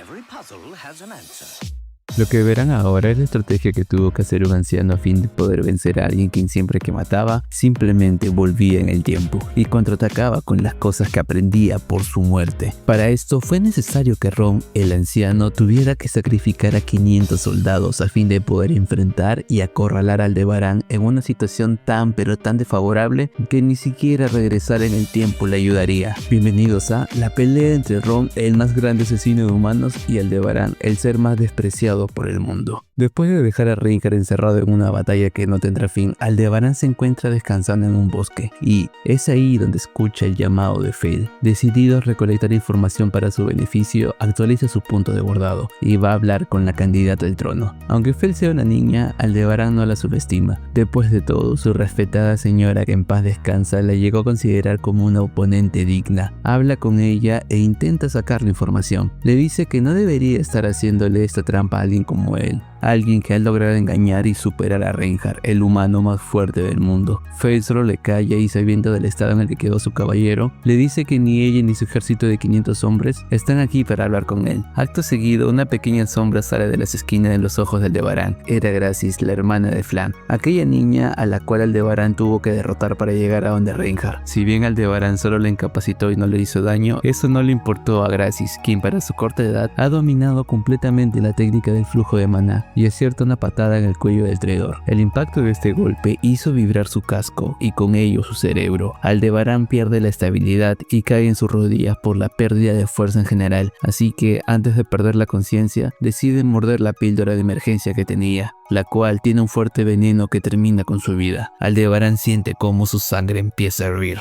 Every puzzle has an answer. Lo que verán ahora es la estrategia que tuvo que hacer un anciano a fin de poder vencer a alguien quien siempre que mataba, simplemente volvía en el tiempo y contraatacaba con las cosas que aprendía por su muerte. Para esto fue necesario que Ron, el anciano, tuviera que sacrificar a 500 soldados a fin de poder enfrentar y acorralar a Aldebarán en una situación tan pero tan desfavorable que ni siquiera regresar en el tiempo le ayudaría. Bienvenidos a la pelea entre Ron, el más grande asesino de humanos, y Aldebarán, el ser más despreciado por el mundo. Después de dejar a Reinhardt encerrado en una batalla que no tendrá fin, Aldebarán se encuentra descansando en un bosque y es ahí donde escucha el llamado de Fale. Decidido a recolectar información para su beneficio, actualiza su punto de guardado y va a hablar con la candidata al trono. Aunque Fale sea una niña, Aldebarán no la subestima. Después de todo, su respetada señora, que en paz descansa, la llegó a considerar como una oponente digna. Habla con ella e intenta sacarle información. Le dice que no debería estar haciéndole esta trampa a alguien como él. Alguien que ha logrado engañar y superar a Reinhardt, el humano más fuerte del mundo. Fale solo le calla y, sabiendo del estado en el que quedó su caballero, le dice que ni ella ni su ejército de 500 hombres están aquí para hablar con él. Acto seguido, una pequeña sombra sale de las esquinas de los ojos de Aldebarán. Era Gracis, la hermana de Flan, aquella niña a la cual Aldebarán tuvo que derrotar para llegar a donde Reinhardt. Si bien Aldebarán solo le incapacitó y no le hizo daño, eso no le importó a Gracis, quien para su corta edad ha dominado completamente la técnica del flujo de maná y acierta una patada en el cuello del traidor. El impacto de este golpe hizo vibrar su casco y con ello su cerebro. Aldebarán pierde la estabilidad y cae en sus rodillas por la pérdida de fuerza en general, así que antes de perder la conciencia decide morder la píldora de emergencia que tenía, la cual tiene un fuerte veneno que termina con su vida. Aldebarán siente cómo su sangre empieza a hervir.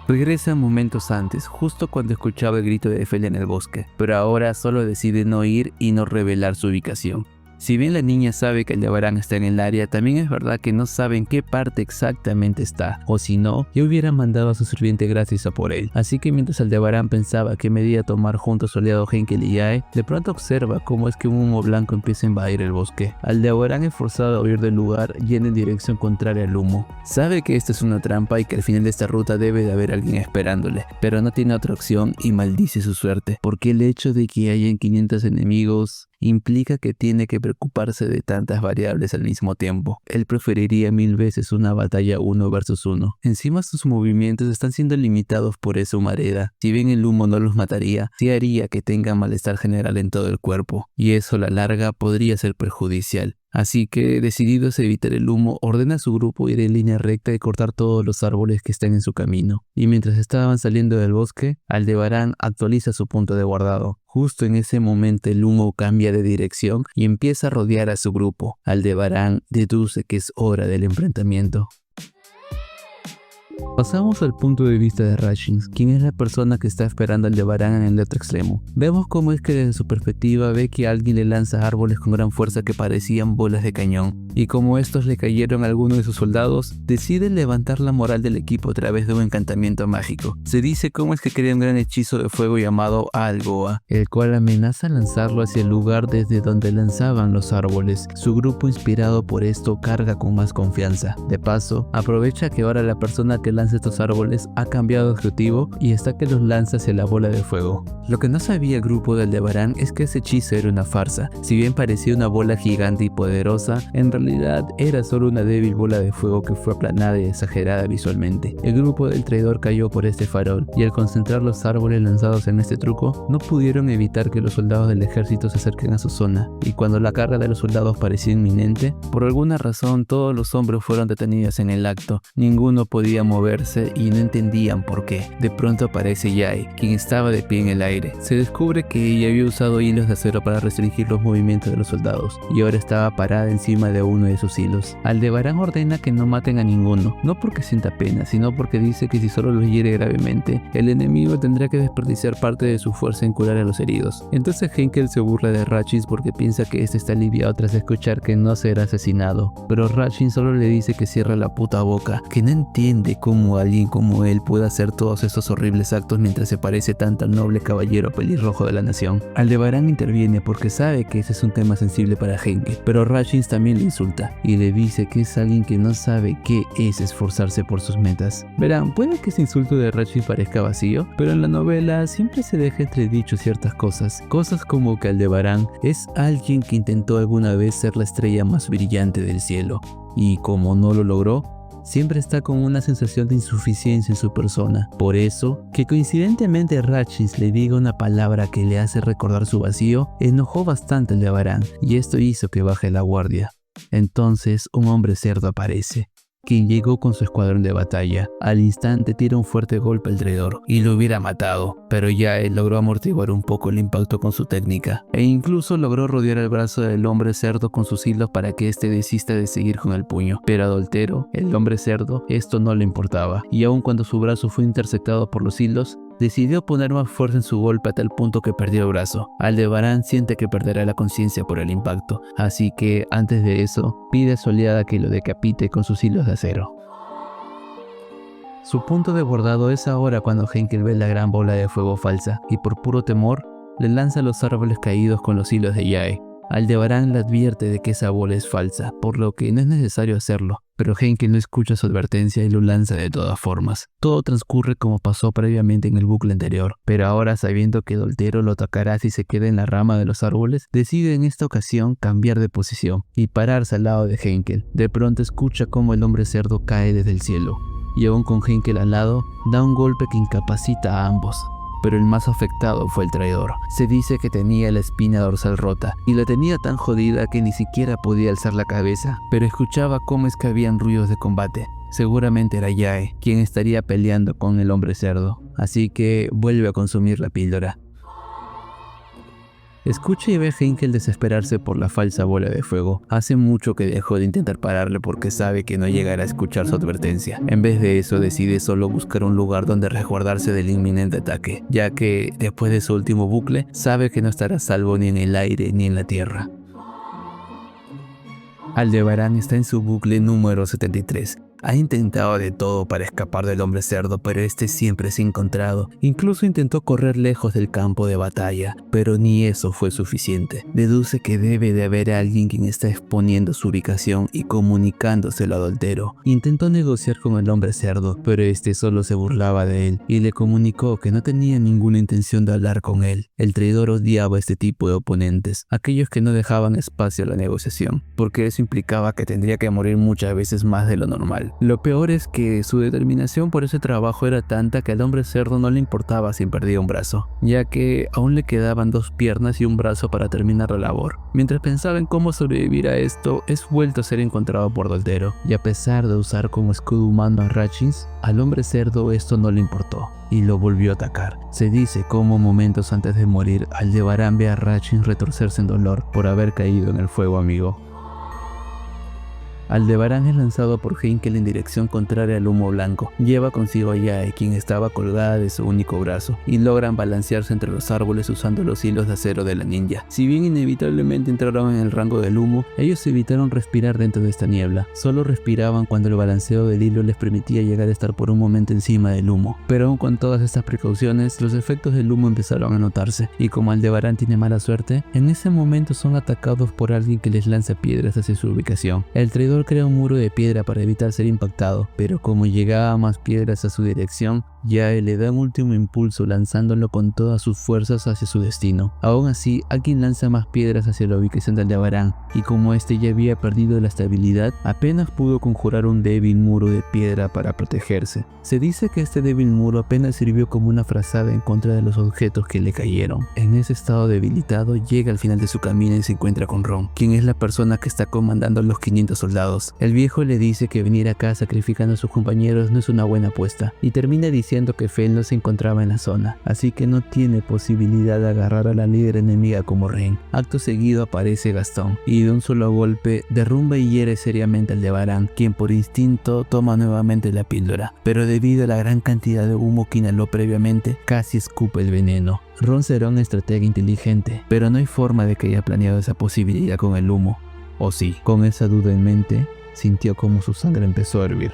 Regresa momentos antes, justo cuando escuchaba el grito de Fale en el bosque, pero ahora solo decide no ir y no revelar su ubicación. Si bien la niña sabe que Aldebarán está en el área, también es verdad que no sabe en qué parte exactamente está, o si no, ya hubiera mandado a su sirviente Gracis a por él. Así que mientras Aldebarán pensaba qué medida tomar junto a su aliado Henkel y Yae, de pronto observa cómo es que un humo blanco empieza a invadir el bosque. Aldebarán es forzado a huir del lugar yendo en dirección contraria al humo. Sabe que esta es una trampa y que al final de esta ruta debe de haber alguien esperándole, pero no tiene otra opción y maldice su suerte, porque el hecho de que hayan 500 enemigos implica que tiene que preocuparse de tantas variables al mismo tiempo. Él preferiría 1000 veces una batalla 1 versus 1. Encima sus movimientos están siendo limitados por esa humareda. Si bien el humo no los mataría, sí haría que tengan malestar general en todo el cuerpo, y eso a la larga podría ser perjudicial. Así que, decididos a evitar el humo, ordena a su grupo ir en línea recta y cortar todos los árboles que estén en su camino. Y mientras estaban saliendo del bosque, Aldebarán actualiza su punto de guardado. Justo en ese momento el humo cambia de dirección y empieza a rodear a su grupo. Aldebarán deduce que es hora del enfrentamiento. Pasamos al punto de vista de Rashins, quien es la persona que está esperando a Aldebarán en el otro extremo. Vemos cómo es que desde su perspectiva ve que alguien le lanza árboles con gran fuerza que parecían bolas de cañón, y como estos le cayeron a alguno de sus soldados, decide levantar la moral del equipo a través de un encantamiento mágico. Se dice cómo es que crea un gran hechizo de fuego llamado Algoa, el cual amenaza lanzarlo hacia el lugar desde donde lanzaban los árboles. Su grupo, inspirado por esto, carga con más confianza. De paso, aprovecha que ahora la persona que lanza estos árboles ha cambiado de objetivo y está que los lanza hacia la bola de fuego. Lo que no sabía el grupo de Aldebarán es que ese hechizo era una farsa. Si bien parecía una bola gigante y poderosa, en realidad era solo una débil bola de fuego que fue aplanada y exagerada visualmente. El grupo del traidor cayó por este farol, y al concentrar los árboles lanzados en este truco, no pudieron evitar que los soldados del ejército se acerquen a su zona, y cuando la carga de los soldados parecía inminente, por alguna razón todos los hombres fueron detenidos en el acto. Ninguno podía moverse y no entendían por qué. De pronto aparece Yae, quien estaba de pie en el aire. Se descubre que ella había usado hilos de acero para restringir los movimientos de los soldados y ahora estaba parada encima de uno de esos hilos. Aldebarán ordena que no maten a ninguno, no porque sienta pena, sino porque dice que si solo los hiere gravemente, el enemigo tendrá que desperdiciar parte de su fuerza en curar a los heridos. Entonces Henkel se burla de Rashins porque piensa que este está aliviado tras escuchar que no será asesinado, pero Rashins solo le dice que cierre la puta boca, que no entiende cómo alguien como él puede hacer todos estos horribles actos mientras se parece tanto al noble caballero pelirrojo de la nación. Aldebarán interviene porque sabe que ese es un tema sensible para Henkel, pero Ratchins también le insulta y le dice que es alguien que no sabe qué es esforzarse por sus metas. Verán, puede que ese insulto de Ratchins parezca vacío, pero en la novela siempre se deja entredicho ciertas cosas como que Aldebarán es alguien que intentó alguna vez ser la estrella más brillante del cielo y como no lo logró, siempre está con una sensación de insuficiencia en su persona. Por eso, que coincidentemente Ratchins le diga una palabra que le hace recordar su vacío, enojó bastante a Aldebarán y esto hizo que baje la guardia. Entonces, un hombre cerdo aparece, quien llegó con su escuadrón de batalla. Al instante tira un fuerte golpe al traidor y lo hubiera matado, pero ya él logró amortiguar un poco el impacto con su técnica e incluso logró rodear el brazo del hombre cerdo con sus hilos para que éste desista de seguir con el puño. Pero a Doltero, el hombre cerdo, esto no le importaba y aun cuando su brazo fue interceptado por los hilos, decidió poner más fuerza en su golpe a tal punto que perdió el brazo. Aldebarán siente que perderá la conciencia por el impacto, así que antes de eso, pide a su aliada que lo decapite con sus hilos de acero. Su punto de bordado es ahora cuando Henkel ve la gran bola de fuego falsa y por puro temor, le lanza a los árboles caídos con los hilos de Yae. Aldebarán le advierte de que esa bola es falsa, por lo que no es necesario hacerlo, pero Henkel no escucha su advertencia y lo lanza de todas formas. Todo transcurre como pasó previamente en el bucle anterior, pero ahora sabiendo que Doltero lo atacará si se queda en la rama de los árboles, decide en esta ocasión cambiar de posición y pararse al lado de Henkel. De pronto escucha cómo el hombre cerdo cae desde el cielo, y aún con Henkel al lado, da un golpe que incapacita a ambos. Pero el más afectado fue el traidor. Se dice que tenía la espina dorsal rota y la tenía tan jodida que ni siquiera podía alzar la cabeza, pero escuchaba cómo es que habían ruidos de combate. Seguramente era Yae quien estaría peleando con el hombre cerdo, así que vuelve a consumir la píldora. Escucha y ve a Henkel desesperarse por la falsa bola de fuego. Hace mucho que dejó de intentar pararle porque sabe que no llegará a escuchar su advertencia. En vez de eso decide solo buscar un lugar donde resguardarse del inminente ataque, ya que después de su último bucle sabe que no estará a salvo ni en el aire ni en la tierra. Aldebarán está en su bucle número 73. Ha intentado de todo para escapar del hombre cerdo, pero este siempre se ha encontrado. Incluso intentó correr lejos del campo de batalla, pero ni eso fue suficiente. Deduce que debe de haber alguien quien está exponiendo su ubicación y comunicándoselo a Doltero. Intentó negociar con el hombre cerdo, pero este solo se burlaba de él y le comunicó que no tenía ninguna intención de hablar con él. El traidor odiaba a este tipo de oponentes, aquellos que no dejaban espacio a la negociación, porque eso implicaba que tendría que morir muchas veces más de lo normal. Lo peor es que su determinación por ese trabajo era tanta que al hombre cerdo no le importaba si perdía un brazo, ya que aún le quedaban 2 piernas y un brazo para terminar la labor. Mientras pensaba en cómo sobrevivir a esto, es vuelto a ser encontrado por Doltero, y a pesar de usar como escudo humano a Ratchins, al hombre cerdo esto no le importó y lo volvió a atacar. Se dice como momentos antes de morir, Aldebarán ve a Ratchins retorcerse en dolor por haber caído en el fuego amigo. Aldebarán es lanzado por Henkel en dirección contraria al humo blanco. Lleva consigo a Yae, quien estaba colgada de su único brazo, y logran balancearse entre los árboles usando los hilos de acero de la ninja. Si bien inevitablemente entraron en el rango del humo, ellos evitaron respirar dentro de esta niebla. Solo respiraban cuando el balanceo del hilo les permitía llegar a estar por un momento encima del humo. Pero aún con todas estas precauciones, los efectos del humo empezaron a notarse, y como Aldebarán tiene mala suerte, en ese momento son atacados por alguien que les lanza piedras hacia su ubicación. El traidor crea un muro de piedra para evitar ser impactado, pero como llegaba más piedras a su dirección, Yae le da un último impulso lanzándolo con todas sus fuerzas hacia su destino. Aún así, alguien lanza más piedras hacia la ubicación de Aldebarán, y como este ya había perdido la estabilidad, apenas pudo conjurar un débil muro de piedra para protegerse. Se dice que este débil muro apenas sirvió como una frazada en contra de los objetos que le cayeron. En ese estado debilitado, llega al final de su camino y se encuentra con Ron, quien es la persona que está comandando a los 500 soldados. El viejo le dice que venir acá sacrificando a sus compañeros no es una buena apuesta, y termina diciendo que Fel no se encontraba en la zona, así que no tiene posibilidad de agarrar a la líder enemiga como rehén. Acto seguido aparece Gastón, y de un solo golpe derrumba y hiere seriamente al Aldebarán, quien por instinto toma nuevamente la píldora, pero debido a la gran cantidad de humo que inhaló previamente, casi escupe el veneno. Ron será un estratega inteligente, pero no hay forma de que haya planeado esa posibilidad con el humo. ¿O sí? Con esa duda en mente, sintió como su sangre empezó a hervir.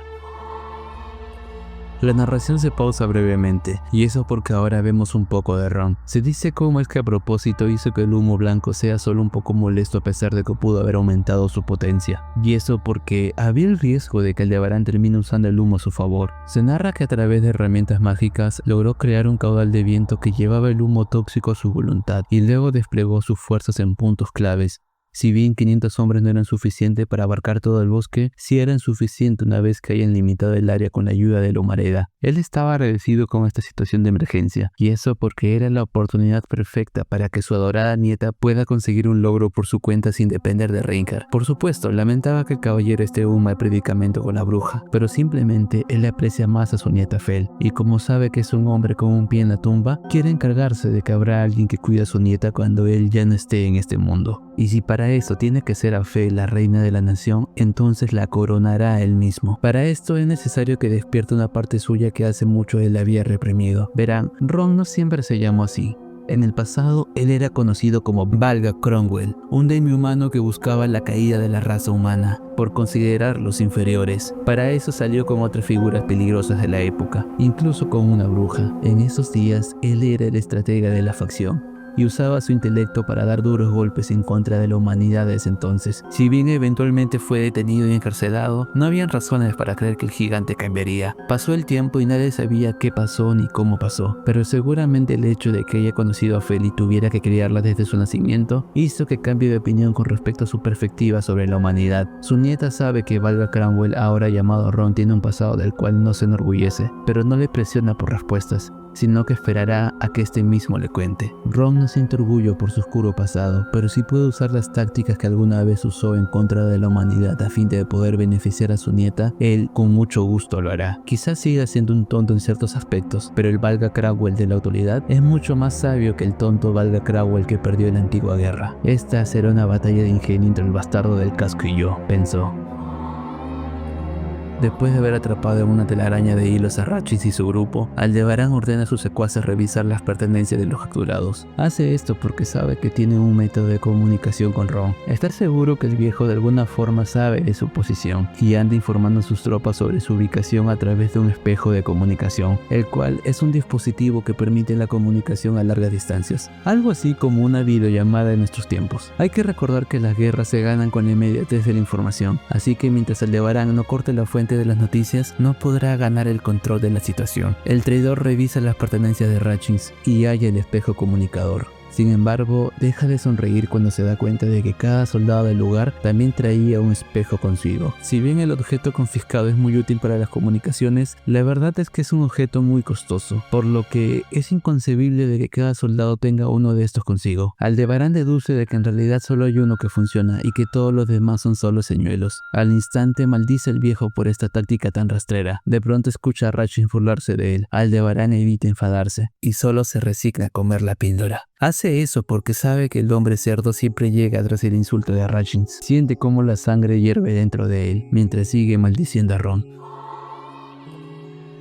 La narración se pausa brevemente, y eso porque ahora vemos un poco de Ron. Se dice cómo es que a propósito hizo que el humo blanco sea solo un poco molesto a pesar de que pudo haber aumentado su potencia. Y eso porque había el riesgo de que Aldebarán termine usando el humo a su favor. Se narra que a través de herramientas mágicas logró crear un caudal de viento que llevaba el humo tóxico a su voluntad y luego desplegó sus fuerzas en puntos claves. Si bien 500 hombres no eran suficientes para abarcar todo el bosque, sí eran suficientes una vez que hayan limitado el área con la ayuda de la humareda. Él estaba agradecido con esta situación de emergencia, y eso porque era la oportunidad perfecta para que su adorada nieta pueda conseguir un logro por su cuenta sin depender de Reinhardt. Por supuesto, lamentaba que el caballero esté en un mal predicamento con la bruja, pero simplemente él aprecia más a su nieta Fel, y como sabe que es un hombre con un pie en la tumba, quiere encargarse de que habrá alguien que cuide a su nieta cuando él ya no esté en este mundo. Y si para eso tiene que ser a Fel la reina de la nación, entonces la coronará él mismo. Para esto es necesario que despierte una parte suya que hace mucho él había reprimido. Verán, Ron no siempre se llamó así. En el pasado, él era conocido como Valga Cromwell, un demi-humano que buscaba la caída de la raza humana, por considerarlos inferiores. Para eso salió con otras figuras peligrosas de la época, incluso con una bruja. En esos días, él era el estratega de la facción y usaba su intelecto para dar duros golpes en contra de la humanidad de ese entonces. Si bien eventualmente fue detenido y encarcelado, no habían razones para creer que el gigante cambiaría. Pasó el tiempo y nadie sabía qué pasó ni cómo pasó, pero seguramente el hecho de que haya conocido a Fel y tuviera que criarla desde su nacimiento hizo que cambie de opinión con respecto a su perspectiva sobre la humanidad. Su nieta sabe que Valga Cromwell, ahora llamado Ron, tiene un pasado del cual no se enorgullece, pero no le presiona por respuestas, sino que esperará a que este mismo le cuente. Ron no siente orgullo por su oscuro pasado, pero sí puede usar las tácticas que alguna vez usó en contra de la humanidad a fin de poder beneficiar a su nieta. Él con mucho gusto lo hará. Quizás siga siendo un tonto en ciertos aspectos, pero el Valga Cromwell de la autoridad es mucho más sabio que el tonto Valga Cromwell que perdió en la antigua guerra. Esta será una batalla de ingenio entre el bastardo del casco y yo, pensó. Después de haber atrapado en una telaraña de hilos a Ratchis y su grupo, Aldebarán ordena a sus secuaces revisar las pertenencias de los capturados. Hace esto porque sabe que tiene un método de comunicación con Ron. Está seguro que el viejo de alguna forma sabe de su posición y anda informando a sus tropas sobre su ubicación a través de un espejo de comunicación, el cual es un dispositivo que permite la comunicación a largas distancias, algo así como una videollamada en nuestros tiempos. Hay que recordar que las guerras se ganan con la inmediatez de la información, así que mientras Aldebarán no corte la fuente de las noticias, no podrá ganar el control de la situación. El traidor revisa las pertenencias de Ratchins y halla el espejo comunicador. Sin embargo, deja de sonreír cuando se da cuenta de que cada soldado del lugar también traía un espejo consigo. Si bien el objeto confiscado es muy útil para las comunicaciones, la verdad es que es un objeto muy costoso, por lo que es inconcebible de que cada soldado tenga uno de estos consigo. Aldebarán deduce de que en realidad solo hay uno que funciona y que todos los demás son solo señuelos. Al instante maldice al viejo por esta táctica tan rastrera. De pronto escucha a Ratchins burlarse de él. Aldebarán evita enfadarse y solo se resigna a comer la píldora. Hace eso porque sabe que el hombre cerdo siempre llega tras el insulto de Ratchins. Siente cómo la sangre hierve dentro de él, mientras sigue maldiciendo a Ron.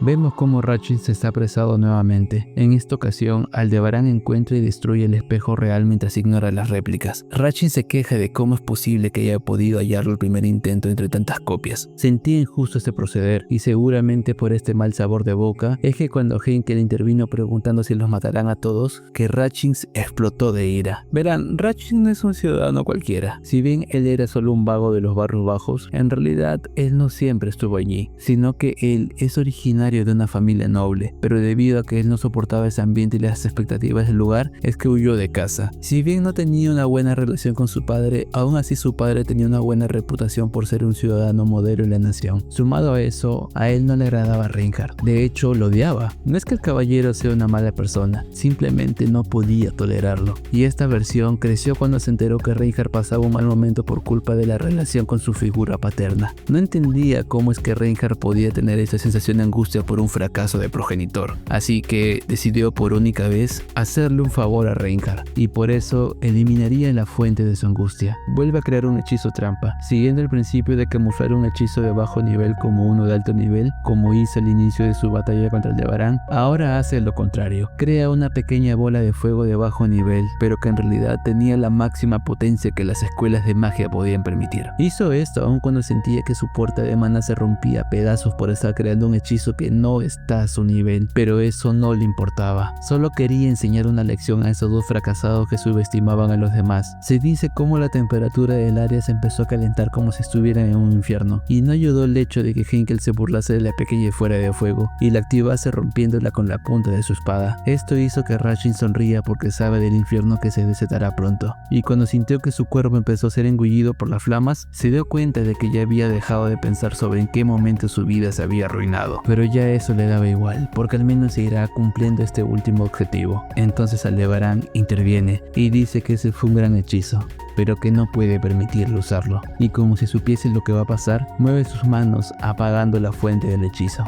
Vemos cómo Ratchins está apresado nuevamente. En esta ocasión, Aldebarán encuentra y destruye el espejo real mientras ignora las réplicas. Ratchins se queja de cómo es posible que haya podido hallarlo el primer intento entre tantas copias. Sentía injusto este proceder, y seguramente por este mal sabor de boca es que cuando Henkel intervino preguntando si los matarán a todos, que Ratchins explotó de ira. Verán, Ratchins no es un ciudadano cualquiera. Si bien él era solo un vago de los barrios bajos, en realidad él no siempre estuvo allí, sino que él es originario de una familia noble, pero debido a que él no soportaba ese ambiente y las expectativas del lugar, es que huyó de casa. Si bien no tenía una buena relación con su padre, aún así su padre tenía una buena reputación por ser un ciudadano modelo en la nación. Sumado a eso, a él no le agradaba Reinhardt. De hecho, lo odiaba. No es que el caballero sea una mala persona, simplemente no podía tolerarlo. Y esta versión creció cuando se enteró que Reinhardt pasaba un mal momento por culpa de la relación con su figura paterna. No entendía cómo es que Reinhardt podía tener esa sensación de angustia por un fracaso de progenitor, así que decidió por única vez hacerle un favor a Reinhardt, y por eso eliminaría la fuente de su angustia. Vuelve a crear un hechizo trampa, siguiendo el principio de camuflar un hechizo de bajo nivel como uno de alto nivel, como hizo al inicio de su batalla contra Aldebarán. Ahora hace lo contrario, crea una pequeña bola de fuego de bajo nivel, pero que en realidad tenía la máxima potencia que las escuelas de magia podían permitir. Hizo esto aun cuando sentía que su puerta de mana se rompía a pedazos por estar creando un hechizo que no está a su nivel, pero eso no le importaba. Solo quería enseñar una lección a esos dos fracasados que subestimaban a los demás. Se dice cómo la temperatura del área se empezó a calentar como si estuvieran en un infierno, y no ayudó el hecho de que Henkel se burlase de la pequeña esfera de fuego y la activase rompiéndola con la punta de su espada. Esto hizo que Ratchin sonría porque sabe del infierno que se desatará pronto, y cuando sintió que su cuerpo empezó a ser engullido por las flamas, se dio cuenta de que ya había dejado de pensar sobre en qué momento su vida se había arruinado. Pero ya eso le daba igual, porque al menos se irá cumpliendo este último objetivo. Entonces Aldebarán interviene y dice que ese fue un gran hechizo, pero que no puede permitirle usarlo, y como si supiese lo que va a pasar, mueve sus manos apagando la fuente del hechizo.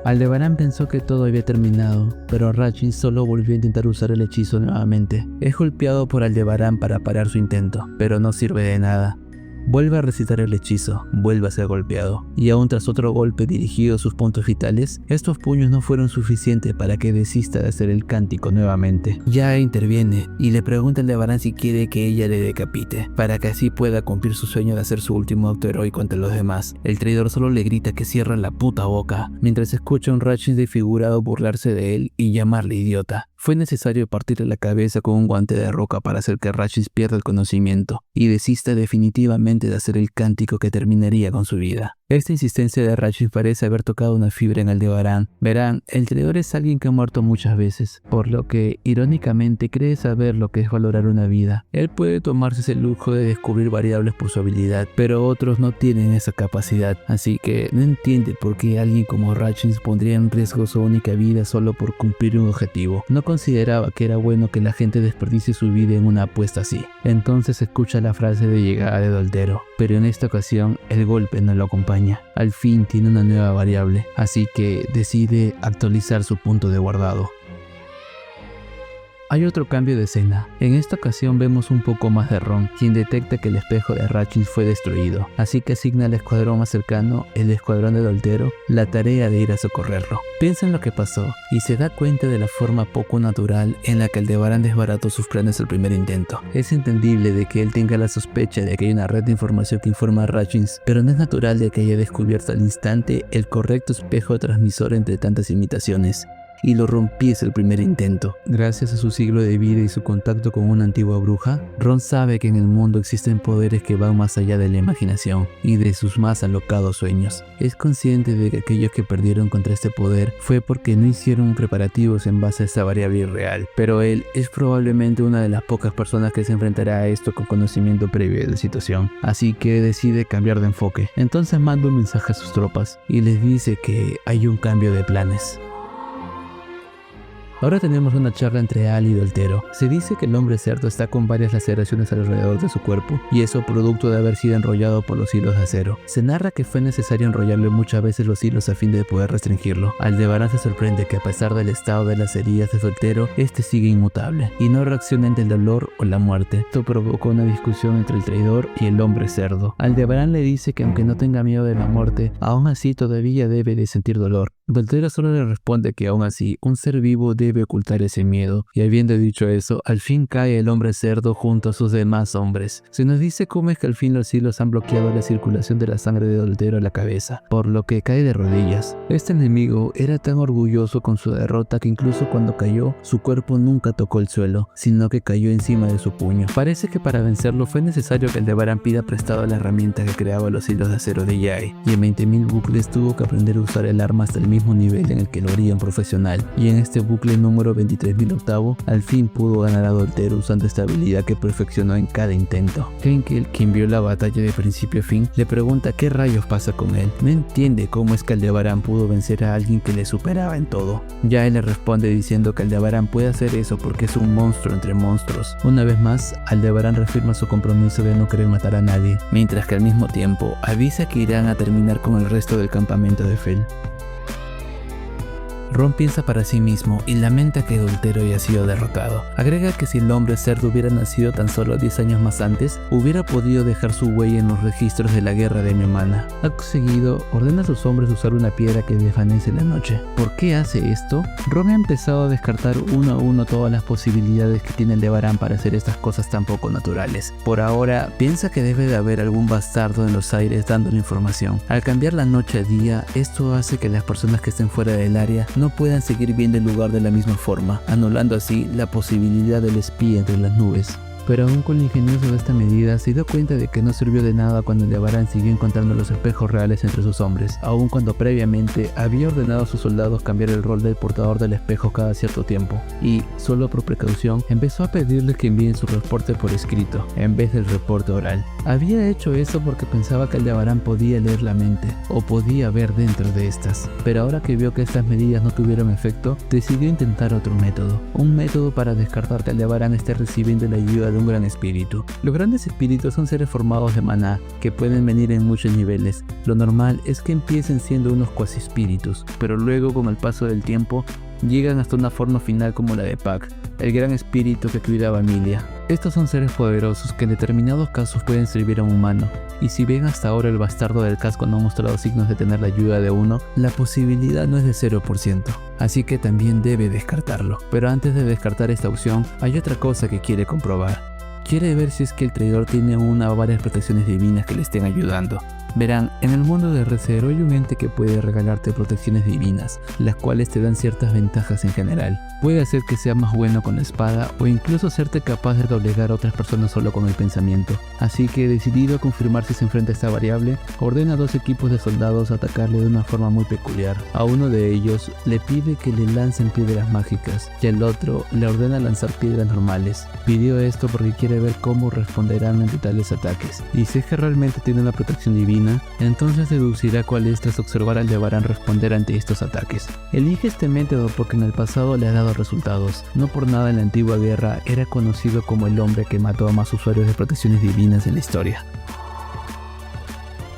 Aldebarán pensó que todo había terminado, pero Ratchin solo volvió a intentar usar el hechizo nuevamente. Es golpeado por Aldebarán para parar su intento, pero no sirve de nada. Vuelve a recitar el hechizo, vuelve a ser golpeado, y aún tras otro golpe dirigido a sus puntos vitales, estos puños no fueron suficientes para que desista de hacer el cántico nuevamente. Ya interviene y le pregunta a Aldebarán si quiere que ella le decapite, para que así pueda cumplir su sueño de hacer su último acto heroico ante los demás. El traidor solo le grita que cierra la puta boca, mientras escucha a un Ratchin desfigurado burlarse de él y llamarle idiota. Fue necesario partirle la cabeza con un guante de roca para hacer que Ratchin pierda el conocimiento y desista definitivamente de hacer el cántico que terminaría con su vida. Esta insistencia de Ratchin parece haber tocado una fibra en Aldebarán. Verán, el traidor es alguien que ha muerto muchas veces, por lo que, irónicamente, cree saber lo que es valorar una vida. Él puede tomarse ese lujo de descubrir variables por su habilidad, pero otros no tienen esa capacidad, así que no entiende por qué alguien como Ratchin pondría en riesgo su única vida solo por cumplir un objetivo. No consideraba que era bueno que la gente desperdicie su vida en una apuesta así. Entonces escucha la frase de llegada de Doltero, pero en esta ocasión el golpe no lo acompaña. Al fin tiene una nueva variable, así que decide actualizar su punto de guardado. Hay otro cambio de escena. En esta ocasión vemos un poco más de Ron, quien detecta que el espejo de Ratchin fue destruido, así que asigna al escuadrón más cercano, el escuadrón de Doltero, la tarea de ir a socorrerlo. Piensa en lo que pasó y se da cuenta de la forma poco natural en la que Aldebarán desbarató sus planes al primer intento. Es entendible de que él tenga la sospecha de que hay una red de información que informa a Ratchin, pero no es natural de que haya descubierto al instante el correcto espejo transmisor entre tantas imitaciones y lo rompiese el primer intento. Gracias a su siglo de vida y su contacto con una antigua bruja, Ron sabe que en el mundo existen poderes que van más allá de la imaginación y de sus más alocados sueños. Es consciente de que aquellos que perdieron contra este poder fue porque no hicieron preparativos en base a esa variable irreal, pero él es probablemente una de las pocas personas que se enfrentará a esto con conocimiento previo de la situación, así que decide cambiar de enfoque. Entonces manda un mensaje a sus tropas y les dice que hay un cambio de planes. Ahora tenemos una charla entre Al y Doltero. Se dice que el hombre cerdo está con varias laceraciones alrededor de su cuerpo, y eso producto de haber sido enrollado por los hilos de acero. Se narra que fue necesario enrollarle muchas veces los hilos a fin de poder restringirlo. Aldebarán se sorprende que a pesar del estado de las heridas de Doltero, este sigue inmutable, y no reacciona ante el dolor o la muerte. Esto provocó una discusión entre el traidor y el hombre cerdo. Aldebarán le dice que aunque no tenga miedo de la muerte, aún así todavía debe de sentir dolor. Doltero solo le responde que aún así, un ser vivo debe ocultar ese miedo, y habiendo dicho eso, al fin cae el hombre cerdo junto a sus demás hombres. Se nos dice cómo es que al fin los hilos han bloqueado la circulación de la sangre de Doltero a la cabeza, por lo que cae de rodillas. Este enemigo era tan orgulloso con su derrota que incluso cuando cayó, su cuerpo nunca tocó el suelo, sino que cayó encima de su puño. Parece que para vencerlo fue necesario que Aldebarán pida prestado la herramienta que creaba los hilos de acero de Yae, y en 20.000 bucles tuvo que aprender a usar el arma hasta el mismo nivel en el que lo haría un profesional, y en este bucle número 23.008 al fin pudo ganar a Doltero usando esta habilidad que perfeccionó en cada intento. Henkel, quien vio la batalla de principio a fin, le pregunta qué rayos pasa con él. No entiende cómo es que Aldebarán pudo vencer a alguien que le superaba en todo. Yae le responde diciendo que Aldebarán puede hacer eso porque es un monstruo entre monstruos. Una vez más, Aldebarán reafirma su compromiso de no querer matar a nadie, mientras que al mismo tiempo avisa que irán a terminar con el resto del campamento de Fel. Ron piensa para sí mismo y lamenta que Deutero haya sido derrotado. Agrega que si el hombre cerdo hubiera nacido tan solo 10 años más antes, hubiera podido dejar su huella en los registros de la guerra de Humana. Acto seguido, ordena a sus hombres usar una piedra que desvanece la noche. ¿Por qué hace esto? Ron ha empezado a descartar uno a uno todas las posibilidades que tiene Aldebarán para hacer estas cosas tan poco naturales. Por ahora, piensa que debe de haber algún bastardo en los aires dándole información. Al cambiar la noche a día, esto hace que las personas que estén fuera del área no puedan seguir viendo el lugar de la misma forma, anulando así la posibilidad del espía entre las nubes. Pero aún con lo ingenioso de esta medida, se dio cuenta de que no sirvió de nada cuando Aldebarán siguió encontrando los espejos reales entre sus hombres, aun cuando previamente había ordenado a sus soldados cambiar el rol del portador del espejo cada cierto tiempo, y, solo por precaución, empezó a pedirles que envíen su reporte por escrito, en vez del reporte oral. Había hecho eso porque pensaba que Aldebarán podía leer la mente, o podía ver dentro de estas, pero ahora que vio que estas medidas no tuvieron efecto, decidió intentar otro método, un método para descartar que Aldebarán esté recibiendo la ayuda de un gran espíritu. Los grandes espíritus son seres formados de maná que pueden venir en muchos niveles. Lo normal es que empiecen siendo unos cuasi espíritus, pero luego con el paso del tiempo llegan hasta una forma final como la de Pac, el gran espíritu que cuidaba a Emilia. Estos son seres poderosos que en determinados casos pueden servir a un humano, y si bien hasta ahora el bastardo del casco no ha mostrado signos de tener la ayuda de uno, la posibilidad no es de 0%, así que también debe descartarlo. Pero antes de descartar esta opción, hay otra cosa que quiere comprobar. Quiere ver si es que el traidor tiene una o varias protecciones divinas que le estén ayudando. Verán, en el mundo de Re:Zero hay un ente que puede regalarte protecciones divinas, las cuales te dan ciertas ventajas en general. Puede hacer que seas más bueno con la espada o incluso hacerte capaz de doblegar a otras personas solo con el pensamiento. Así que, decidido a confirmar si se enfrenta a esta variable, ordena a 2 equipos de soldados a atacarle de una forma muy peculiar. A uno de ellos le pide que le lancen piedras mágicas y al otro le ordena lanzar piedras normales. Pidió esto porque quiere ver cómo responderán ante tales ataques, y si es que realmente tiene una protección divina, entonces deducirá cuáles tras observar al Aldebarán responder ante estos ataques. Elige este método porque en el pasado le ha dado resultados. No por nada en la antigua guerra era conocido como el hombre que mató a más usuarios de protecciones divinas en la historia.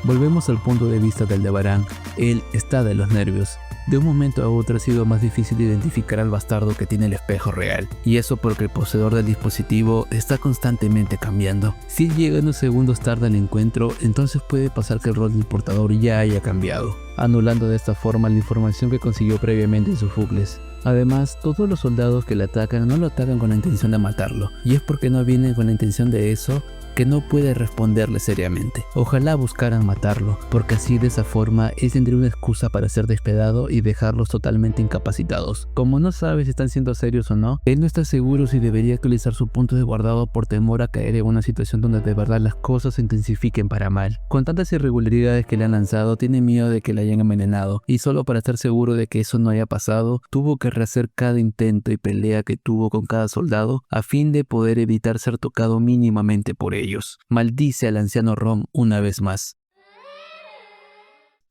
Volvemos al punto de vista de Aldebarán. Él está de los nervios. De un momento a otro ha sido más difícil identificar al bastardo que tiene el espejo real, y eso porque el poseedor del dispositivo está constantemente cambiando. Si llega unos segundos tarde al encuentro, entonces puede pasar que el rol del portador ya haya cambiado, anulando de esta forma la información que consiguió previamente en sus bucles. Además, todos los soldados que le atacan no lo atacan con la intención de matarlo, y es porque no vienen con la intención de eso que no puede responderle seriamente. Ojalá buscaran matarlo, porque así de esa forma él tendría una excusa para ser despedado y dejarlos totalmente incapacitados. Como no sabe si están siendo serios o no, él no está seguro si debería actualizar su punto de guardado por temor a caer en una situación donde de verdad las cosas se intensifiquen para mal. Con tantas irregularidades que le han lanzado, tiene miedo de que le hayan envenenado, y solo para estar seguro de que eso no haya pasado, tuvo que rehacer cada intento y pelea que tuvo con cada soldado a fin de poder evitar ser tocado mínimamente por ellos. Maldice al anciano Ron una vez más.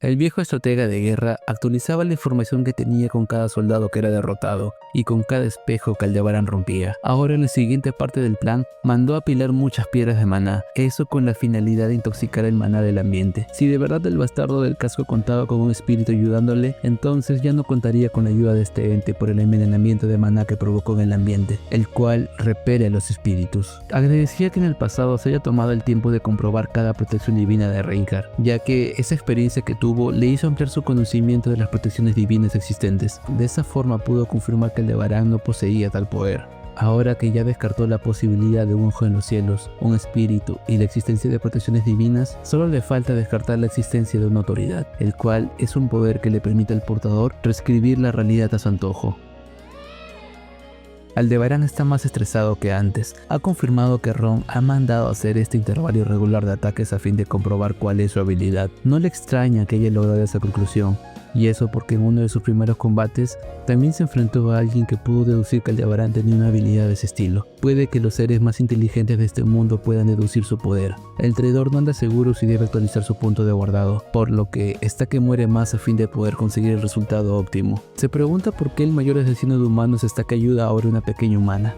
El viejo estratega de guerra actualizaba la información que tenía con cada soldado que era derrotado y con cada espejo que Aldebarán rompía. Ahora en la siguiente parte del plan mandó apilar muchas piedras de maná, eso con la finalidad de intoxicar el maná del ambiente. Si de verdad el bastardo del casco contaba con un espíritu ayudándole, entonces ya no contaría con la ayuda de este ente por el envenenamiento de maná que provocó en el ambiente, el cual repele a los espíritus. Agradecía que en el pasado se haya tomado el tiempo de comprobar cada protección divina de Reinhardt, ya que esa experiencia que tuvo le hizo ampliar su conocimiento de las protecciones divinas existentes. De esa forma pudo confirmar que Aldebarán no poseía tal poder. Ahora que ya descartó la posibilidad de un ojo en los cielos, un espíritu y la existencia de protecciones divinas, solo le falta descartar la existencia de una autoridad, el cual es un poder que le permite al portador reescribir la realidad a su antojo. Aldebarán está más estresado que antes. Ha confirmado que Ron ha mandado hacer este intervalo irregular de ataques a fin de comprobar cuál es su habilidad. No le extraña que haya logrado esa conclusión, y eso porque en uno de sus primeros combates también se enfrentó a alguien que pudo deducir que Aldebarán tenía una habilidad de ese estilo. Puede que los seres más inteligentes de este mundo puedan deducir su poder. El traidor no anda seguro si debe actualizar su punto de guardado, por lo que está que muere más a fin de poder conseguir el resultado óptimo. Se pregunta por qué el mayor asesino de humanos está que ayuda ahora a una pequeña humana.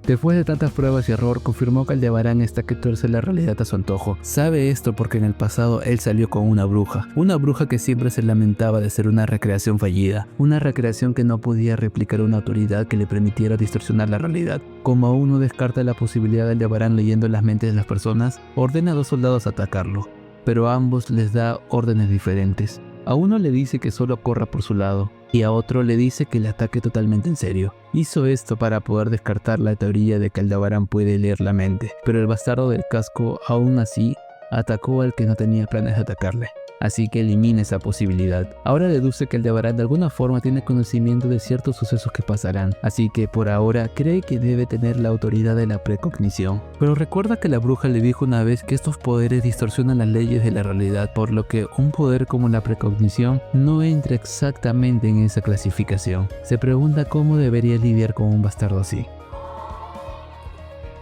Después de tantas pruebas y error, confirmó que Aldebarán está que tuerce la realidad a su antojo. Sabe esto porque en el pasado él salió con una bruja que siempre se lamentaba de ser una recreación fallida, una recreación que no podía replicar una autoridad que le permitiera distorsionar la realidad. Como aún no descarta la posibilidad de Aldebarán leyendo las mentes de las personas, ordena a 2 soldados atacarlo, pero a ambos les da órdenes diferentes. A uno le dice que solo corra por su lado, y a otro le dice que le ataque totalmente en serio. Hizo esto para poder descartar la teoría de que Aldebarán puede leer la mente, pero el bastardo del casco aún así atacó al que no tenía planes de atacarle. Así que elimina esa posibilidad. Ahora deduce que Aldebarán de alguna forma tiene conocimiento de ciertos sucesos que pasarán, así que por ahora cree que debe tener la autoridad de la precognición. Pero recuerda que la bruja le dijo una vez que estos poderes distorsionan las leyes de la realidad, por lo que un poder como la precognición no entra exactamente en esa clasificación. Se pregunta cómo debería lidiar con un bastardo así.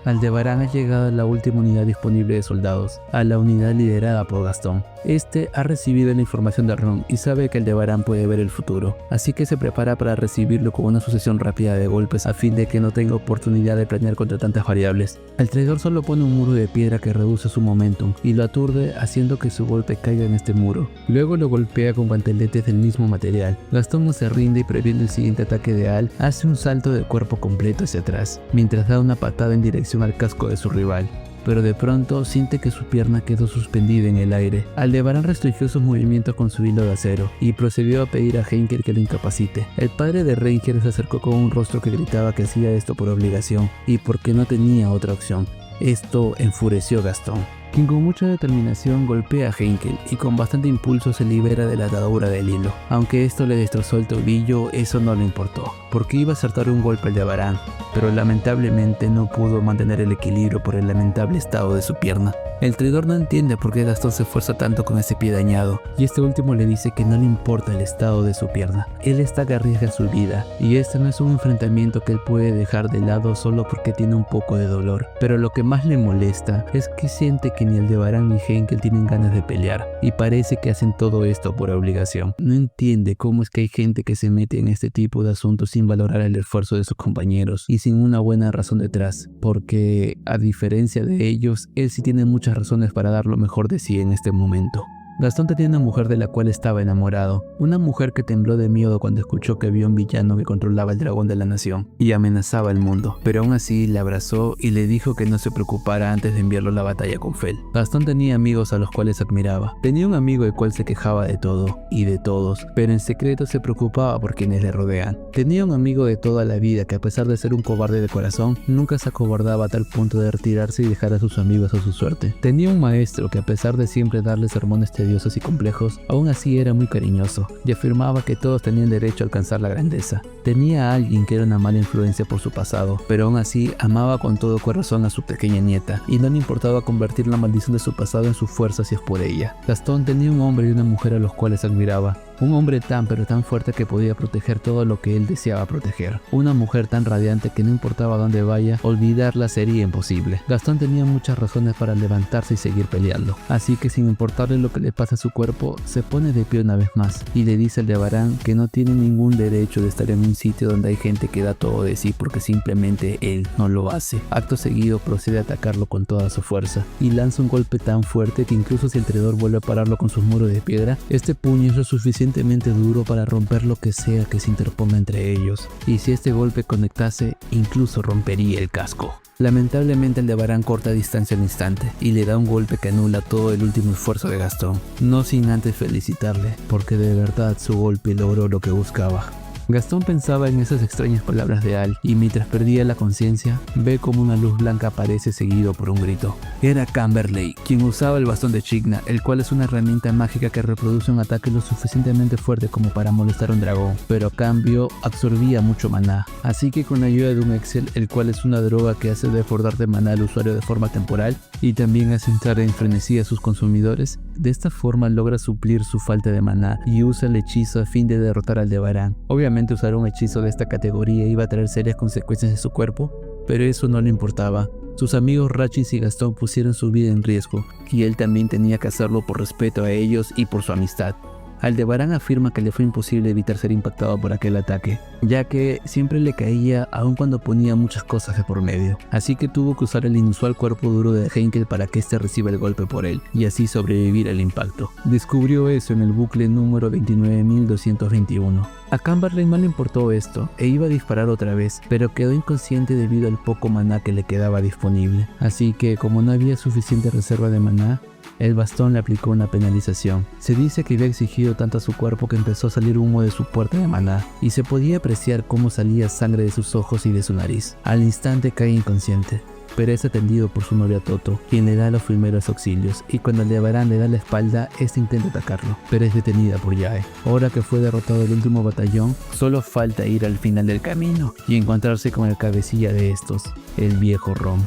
Aldebarán ha llegado a la última unidad disponible de soldados, a la unidad liderada por Gastón. Este ha recibido la información de Ron y sabe que Aldebarán puede ver el futuro, así que se prepara para recibirlo con una sucesión rápida de golpes a fin de que no tenga oportunidad de planear contra tantas variables. El traidor solo pone un muro de piedra que reduce su momentum y lo aturde haciendo que su golpe caiga en este muro. Luego lo golpea con guanteletes del mismo material. Gastón no se rinde y previendo el siguiente ataque de Al, hace un salto de cuerpo completo hacia atrás, mientras da una patada en dirección al casco de su rival. Pero de pronto siente que su pierna quedó suspendida en el aire. Aldebarán restringió sus movimientos con su hilo de acero y procedió a pedir a Henkel que lo incapacite. El padre de Ranger se acercó con un rostro que gritaba que hacía esto por obligación y porque no tenía otra opción. Esto enfureció a Gastón, quien con mucha determinación golpea a Henkel y con bastante impulso se libera de la atadura del hilo. Aunque esto le destrozó el tobillo, eso no le importó, porque iba a acertar un golpe al Aldebarán, pero lamentablemente no pudo mantener el equilibrio por el lamentable estado de su pierna. El traidor no entiende por qué Gastón se esfuerza tanto con ese pie dañado, y este último le dice que no le importa el estado de su pierna. Él está que arriesga su vida, y este no es un enfrentamiento que él puede dejar de lado solo porque tiene un poco de dolor. Pero lo que más le molesta es que siente que ni Aldebarán ni Henkel tienen ganas de pelear, y parece que hacen todo esto por obligación. No entiende cómo es que hay gente que se mete en este tipo de asuntos sin valorar el esfuerzo de sus compañeros, y sin una buena razón detrás, porque a diferencia de ellos, él sí tiene muchas razones para dar lo mejor de sí en este momento. Gastón tenía una mujer de la cual estaba enamorado, una mujer que tembló de miedo cuando escuchó que había un villano que controlaba el dragón de la nación y amenazaba el mundo, pero aún así le abrazó y le dijo que no se preocupara antes de enviarlo a la batalla con Fel. Gastón tenía amigos a los cuales admiraba. Tenía un amigo el cual se quejaba de todo y de todos, pero en secreto se preocupaba por quienes le rodean. Tenía un amigo de toda la vida que, a pesar de ser un cobarde de corazón, nunca se acobardaba a tal punto de retirarse y dejar a sus amigos a su suerte. Tenía un maestro que, a pesar de siempre darle sermones tediosos y complejos, aún así era muy cariñoso y afirmaba que todos tenían derecho a alcanzar la grandeza. Tenía a alguien que era una mala influencia por su pasado, pero aún así amaba con todo corazón a su pequeña nieta y no le importaba convertir la maldición de su pasado en su fuerza si es por ella. Gastón tenía un hombre y una mujer a los cuales admiraba. Un hombre tan pero tan fuerte que podía proteger todo lo que él deseaba proteger. Una mujer tan radiante que no importaba dónde vaya, olvidarla sería imposible. Gastón tenía muchas razones para levantarse y seguir peleando, así que sin importarle lo que le pasa a su cuerpo, se pone de pie una vez más y le dice al Aldebarán que no tiene ningún derecho de estar en un sitio donde hay gente que da todo de sí porque simplemente él no lo hace. Acto seguido procede a atacarlo con toda su fuerza y lanza un golpe tan fuerte que incluso si el traidor vuelve a pararlo con sus muros de piedra, este puño es lo suficientemente duro para romper lo que sea que se interponga entre ellos, y si este golpe conectase, incluso rompería el casco. Lamentablemente Aldebarán corta distancia al instante y le da un golpe que anula todo el último esfuerzo de Gastón, no sin antes felicitarle, porque de verdad su golpe logró lo que buscaba. Gastón pensaba en esas extrañas palabras de Al y mientras perdía la conciencia, ve como una luz blanca aparece seguido por un grito. Era Camberley, quien usaba el bastón de Chigna, el cual es una herramienta mágica que reproduce un ataque lo suficientemente fuerte como para molestar a un dragón, pero a cambio absorbía mucho maná. Así que con la ayuda de un Excel, el cual es una droga que hace desbordar de maná al usuario de forma temporal y también hace entrar en frenesí a sus consumidores, de esta forma logra suplir su falta de maná y usa el hechizo a fin de derrotar al Aldebarán. Obviamente usar un hechizo de esta categoría iba a traer serias consecuencias en su cuerpo, pero eso no le importaba. Sus amigos Rachis y Gastón pusieron su vida en riesgo y él también tenía que hacerlo por respeto a ellos y por su amistad. Aldebarán afirma que le fue imposible evitar ser impactado por aquel ataque, ya que siempre le caía aun cuando ponía muchas cosas de por medio, así que tuvo que usar el inusual cuerpo duro de Heinkel para que éste reciba el golpe por él, y así sobrevivir al impacto. Descubrió eso en el bucle número 29221. A Camberley no le importó esto, e iba a disparar otra vez, pero quedó inconsciente debido al poco maná que le quedaba disponible, así que como no había suficiente reserva de maná, el bastón le aplicó una penalización. Se dice que había exigido tanto a su cuerpo que empezó a salir humo de su puerta de maná, y se podía apreciar cómo salía sangre de sus ojos y de su nariz. Al instante cae inconsciente, pero es atendido por su novia Toto, quien le da los primeros auxilios, y cuando Aldebarán le da la espalda, este intenta atacarlo, pero es detenida por Yae. Ahora que fue derrotado el último batallón, solo falta ir al final del camino y encontrarse con el cabecilla de estos, el viejo Rom.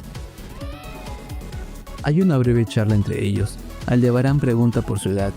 Hay una breve charla entre ellos. Aldebarán pregunta por su edad,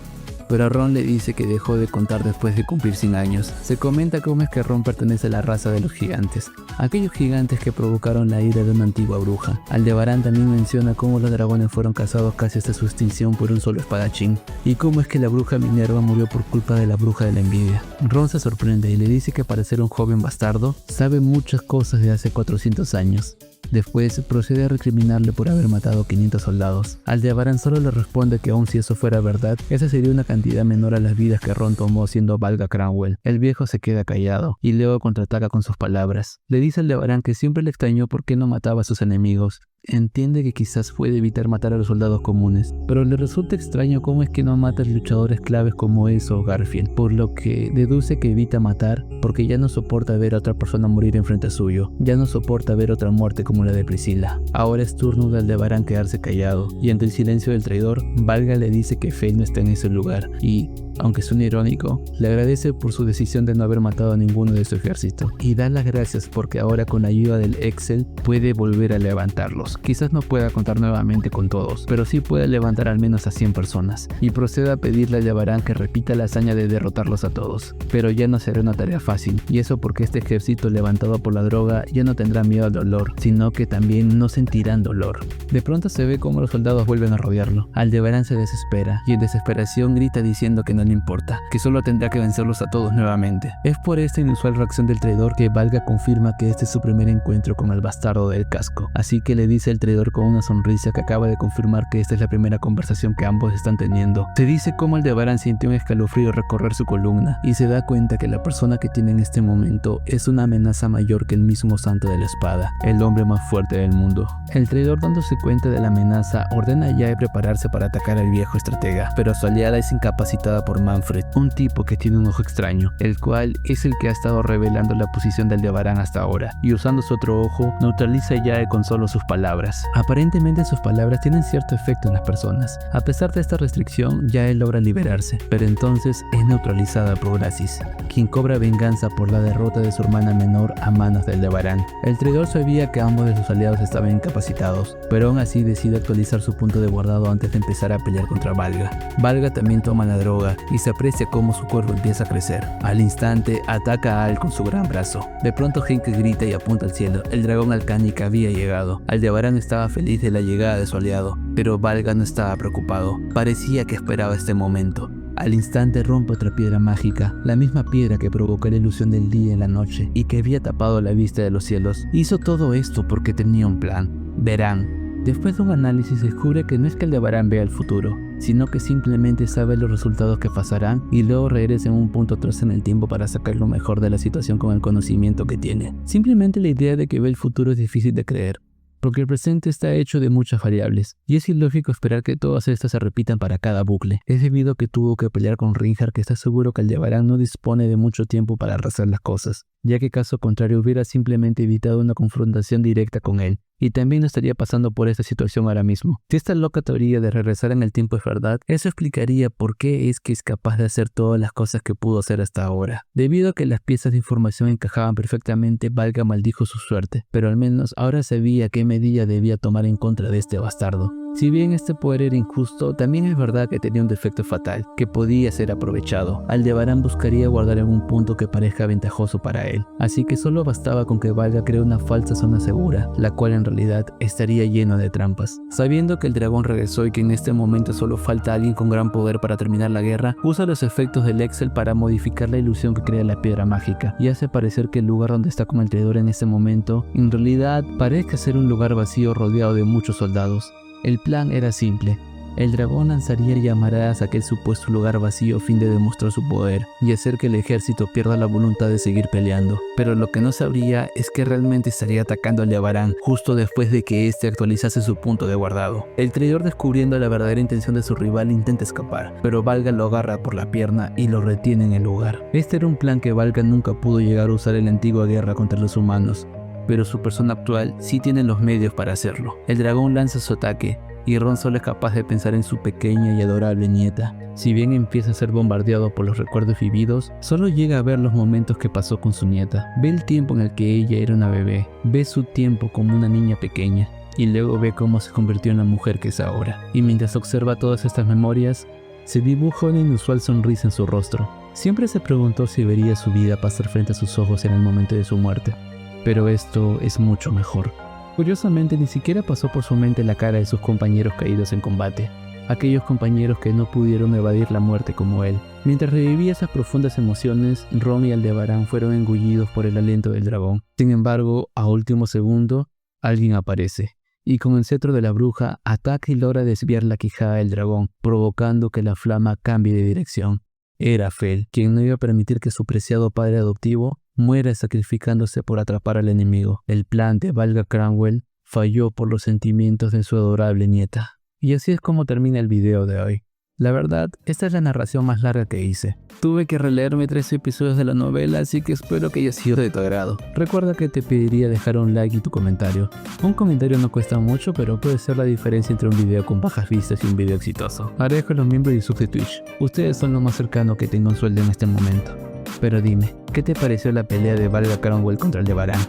pero Ron le dice que dejó de contar después de cumplir 100 años. Se comenta cómo es que Ron pertenece a la raza de los gigantes, aquellos gigantes que provocaron la ira de una antigua bruja. Aldebarán también menciona cómo los dragones fueron cazados casi hasta su extinción por un solo espadachín, y cómo es que la bruja Minerva murió por culpa de la bruja de la envidia. Ron se sorprende y le dice que para ser un joven bastardo, sabe muchas cosas de hace 400 años. Después procede a recriminarle por haber matado 500 soldados. Aldebarán solo le responde que aun si eso fuera verdad, esa sería una cantidad menor a las vidas que Ron tomó siendo Valga Cranwell. El viejo se queda callado y luego contraataca con sus palabras. Le dice a Aldebarán que siempre le extrañó por qué no mataba a sus enemigos. Entiende que quizás puede evitar matar a los soldados comunes, pero le resulta extraño cómo es que no mata a luchadores claves como eso o Garfield, por lo que deduce que evita matar porque ya no soporta ver a otra persona morir enfrente suyo, ya no soporta ver otra muerte como la de Priscilla. Ahora es turno de Aldebarán quedarse callado, y ante el silencio del traidor, Valga le dice que Faye no está en ese lugar y, aunque suene irónico, le agradece por su decisión de no haber matado a ninguno de su ejército, y da las gracias porque ahora con la ayuda del Excel puede volver a levantarlos. Quizás no pueda contar nuevamente con todos, pero sí puede levantar al menos a 100 personas, y procede a pedirle a Aldebarán que repita la hazaña de derrotarlos a todos, pero ya no será una tarea fácil, y eso porque este ejército levantado por la droga ya no tendrá miedo al dolor, sino que también no sentirán dolor. De pronto se ve cómo los soldados vuelven a rodearlo. Aldebarán se desespera, y en desesperación grita diciendo que no le importa, que solo tendrá que vencerlos a todos nuevamente. Es por esta inusual reacción del traidor que Valga confirma que este es su primer encuentro con el bastardo del casco, así que le dice al traidor con una sonrisa que acaba de confirmar que esta es la primera conversación que ambos están teniendo. Se dice cómo Aldebarán siente un escalofrío recorrer su columna y se da cuenta que la persona que tiene en este momento es una amenaza mayor que el mismo santo de la espada, el hombre más fuerte del mundo. El traidor, dándose cuenta de la amenaza, ordena a Yae prepararse para atacar al viejo estratega, pero su aliada es incapacitada por Manfred, un tipo que tiene un ojo extraño, el cual es el que ha estado revelando la posición de Aldebarán hasta ahora, y usando su otro ojo, neutraliza a Yae con solo sus palabras. Aparentemente sus palabras tienen cierto efecto en las personas. A pesar de esta restricción, Yae logra liberarse, pero entonces es neutralizada por Gracis, quien cobra venganza por la derrota de su hermana menor a manos de Aldebarán. El traidor sabía que ambos de sus aliados estaban incapacitados, pero aún así decide actualizar su punto de guardado antes de empezar a pelear contra Valga. Valga también toma la droga y se aprecia cómo su cuerpo empieza a crecer. Al instante, ataca a Al con su gran brazo. De pronto Henke grita y apunta al cielo. El dragón alcánico había llegado. Aldebarán estaba feliz de la llegada de su aliado, pero Valga no estaba preocupado. Parecía que esperaba este momento. Al instante rompe otra piedra mágica, la misma piedra que provocó la ilusión del día en la noche y que había tapado la vista de los cielos. Hizo todo esto porque tenía un plan. Verán. Después de un análisis descubre que no es que Aldebarán vea el futuro, sino que simplemente sabe los resultados que pasarán y luego regresa en un punto atrás en el tiempo para sacar lo mejor de la situación con el conocimiento que tiene. Simplemente la idea de que ve el futuro es difícil de creer, porque el presente está hecho de muchas variables, y es ilógico esperar que todas estas se repitan para cada bucle. Es debido a que tuvo que pelear con Reinhardt, que está seguro que Aldebarán no dispone de mucho tiempo para arrasar las cosas, ya que caso contrario hubiera simplemente evitado una confrontación directa con él, y también no estaría pasando por esta situación ahora mismo. Si esta loca teoría de regresar en el tiempo es verdad, eso explicaría por qué es que es capaz de hacer todas las cosas que pudo hacer hasta ahora. Debido a que las piezas de información encajaban perfectamente, Valga maldijo su suerte, pero al menos ahora sabía qué medida debía tomar en contra de este bastardo. Si bien este poder era injusto, también es verdad que tenía un defecto fatal, que podía ser aprovechado. Aldebarán buscaría guardar en un punto que parezca ventajoso para él, así que solo bastaba con que Valga cree una falsa zona segura, la cual en realidad estaría llena de trampas. Sabiendo que el dragón regresó y que en este momento solo falta alguien con gran poder para terminar la guerra, usa los efectos del Excel para modificar la ilusión que crea la piedra mágica, y hace parecer que el lugar donde está como el traidor en este momento, en realidad parezca ser un lugar vacío rodeado de muchos soldados. El plan era simple. El dragón lanzaría llamadas a aquel supuesto lugar vacío a fin de demostrar su poder y hacer que el ejército pierda la voluntad de seguir peleando. Pero lo que no sabría es que realmente estaría atacando a Aldebarán justo después de que éste actualizase su punto de guardado. El traidor, descubriendo la verdadera intención de su rival, intenta escapar, pero Valga lo agarra por la pierna y lo retiene en el lugar. Este era un plan que Valga nunca pudo llegar a usar en la antigua guerra contra los humanos, pero su persona actual sí tiene los medios para hacerlo. El dragón lanza su ataque, y Ron solo es capaz de pensar en su pequeña y adorable nieta. Si bien empieza a ser bombardeado por los recuerdos vividos, solo llega a ver los momentos que pasó con su nieta. Ve el tiempo en el que ella era una bebé, ve su tiempo como una niña pequeña, y luego ve cómo se convirtió en la mujer que es ahora. Y mientras observa todas estas memorias, se dibuja una inusual sonrisa en su rostro. Siempre se preguntó si vería su vida pasar frente a sus ojos en el momento de su muerte, pero esto es mucho mejor. Curiosamente, ni siquiera pasó por su mente la cara de sus compañeros caídos en combate, aquellos compañeros que no pudieron evadir la muerte como él. Mientras revivía esas profundas emociones, Ron y Aldebarán fueron engullidos por el aliento del dragón. Sin embargo, a último segundo, alguien aparece, y con el cetro de la bruja ataca y logra desviar la quijada del dragón, provocando que la flama cambie de dirección. Era Fel, quien no iba a permitir que su preciado padre adoptivo muera sacrificándose por atrapar al enemigo. El plan de Valga Cranwell falló por los sentimientos de su adorable nieta. Y así es como termina el video de hoy. La verdad, esta es la narración más larga que hice. Tuve que releerme 3 episodios de la novela, así que espero que haya sido de tu agrado. Recuerda que te pediría dejar un like y tu comentario. Un comentario no cuesta mucho, pero puede ser la diferencia entre un video con bajas vistas y un video exitoso. Agradezco a los miembros y subs de Twitch. Ustedes son lo más cercano que tengo un sueldo en este momento. Pero dime, ¿qué te pareció la pelea de Valga Cranwell contra Aldebarán?